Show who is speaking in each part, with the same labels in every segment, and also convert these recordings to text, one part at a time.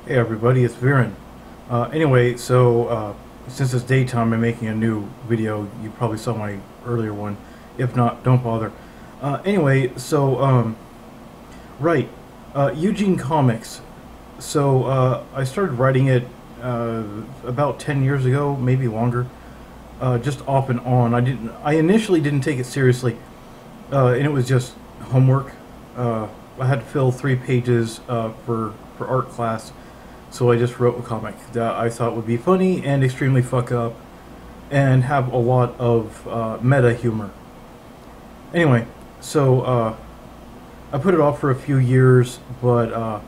Speaker 1: Hey everybody, it's Viren. Since it's daytime, I'm making a new video. You probably saw my earlier one. If not, don't bother. Right, Eugene Comics. I started writing it about 10 years ago, maybe longer, just off and on. I initially didn't take it seriously, and it was just homework. I had to fill 3 pages for art class, so I just wrote a comic that I thought would be funny and extremely fuck up, and have a lot of meta humor. Anyway, I put it off for a few years, but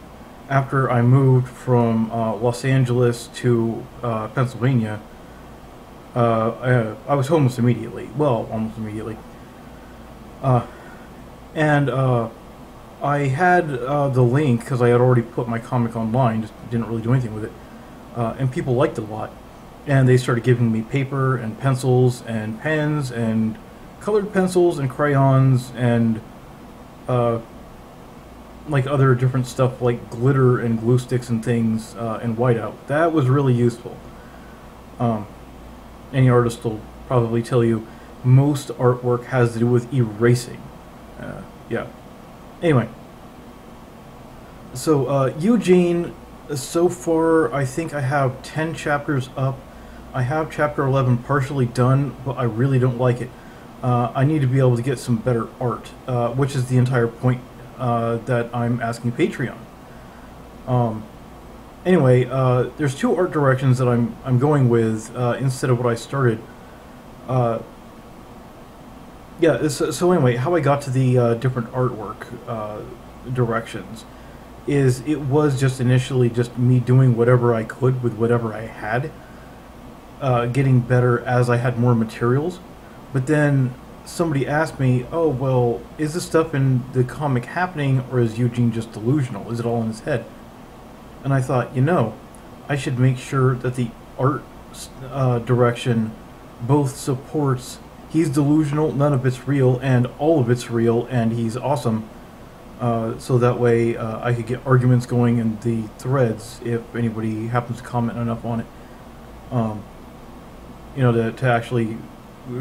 Speaker 1: after I moved from Los Angeles to Pennsylvania, I was homeless immediately. Well, almost immediately. And I had the link because I had already put my comic online, just didn't really do anything with it. And people liked it a lot. And they started giving me paper and pencils and pens and colored pencils and crayons and like other different stuff like glitter and glue sticks and things and whiteout. That was really useful. Any artist will probably tell you most artwork has to do with erasing. Yeah. Anyway, Eugene, so far I think I have 10 chapters up. I have chapter 11 partially done, but I really don't like it. I need to be able to get some better art, which is the entire point that I'm asking Patreon. There's 2 art directions that I'm going with instead of what I started. How I got to the different artwork directions is it was just initially just me doing whatever I could with whatever I had, getting better as I had more materials. But then somebody asked me, oh, well, is this stuff in the comic happening, or is Eugene just delusional? Is it all in his head? And I thought, I should make sure that the art direction both supports he's delusional, none of it's real, and all of it's real, and he's awesome. So that way I could get arguments going in the threads if anybody happens to comment enough on it. To actually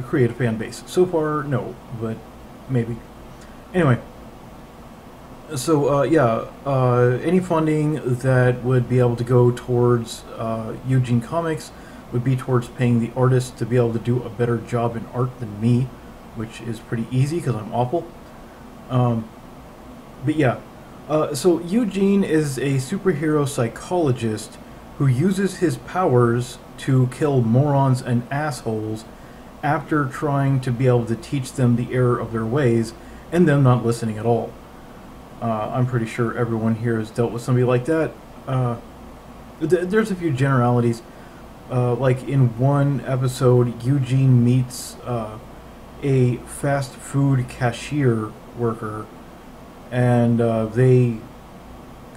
Speaker 1: create a fan base. So far, no, but maybe. Anyway, any funding that would be able to go towards Eugene Comics would be towards paying the artist to be able to do a better job in art than me, which is pretty easy because I'm awful. Eugene is a superhero psychologist who uses his powers to kill morons and assholes after trying to be able to teach them the error of their ways and them not listening at all. I'm pretty sure everyone here has dealt with somebody like that. There's a few generalities. Like in one episode, Eugene meets a fast food cashier worker, and they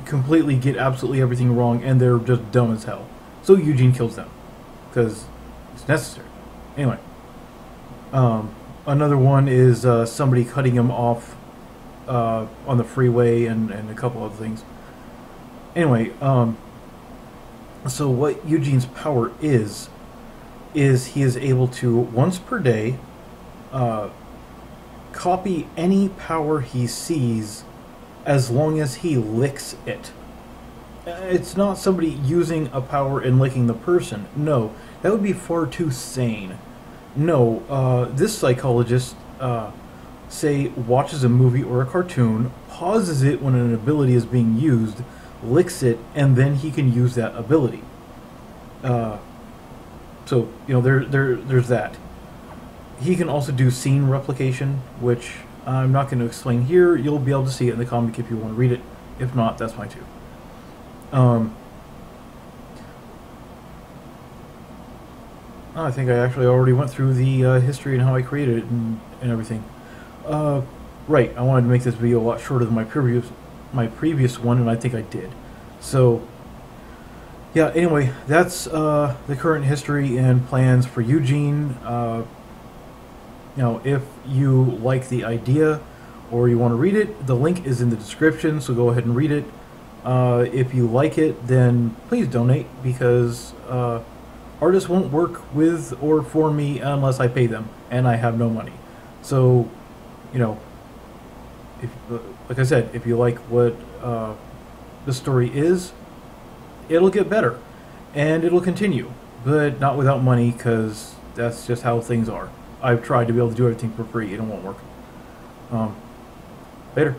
Speaker 1: completely get absolutely everything wrong, and they're just dumb as hell. So Eugene kills them because it's necessary. Anyway, another one is somebody cutting him off on the freeway, and a couple other things. Anyway, so what Eugene's power is he is able to, once per day, copy any power he sees as long as he licks it. It's not somebody using a power and licking the person. No, that would be far too sane. No, this psychologist, say, watches a movie or a cartoon, pauses it when an ability is being used, licks it, and then he can use that ability. There's that. He can also do scene replication, which I'm not going to explain here. You'll be able to see it in the comic if you want to read it. If not, that's fine too. I think I actually already went through the history and how I created it and everything. Right, I wanted to make this video a lot shorter than my previous one, and I think I did. So, yeah, anyway, that's the current history and plans for Eugene. If you like the idea or you want to read it, the link is in the description, so go ahead and read it. If you like it, then please donate, because artists won't work with or for me unless I pay them, and I have no money. So, you know, if, like I said, if you like what the story is, it'll get better, and it'll continue, but not without money, because that's just how things are. I've tried to be able to do everything for free, and it won't work. Um, Later.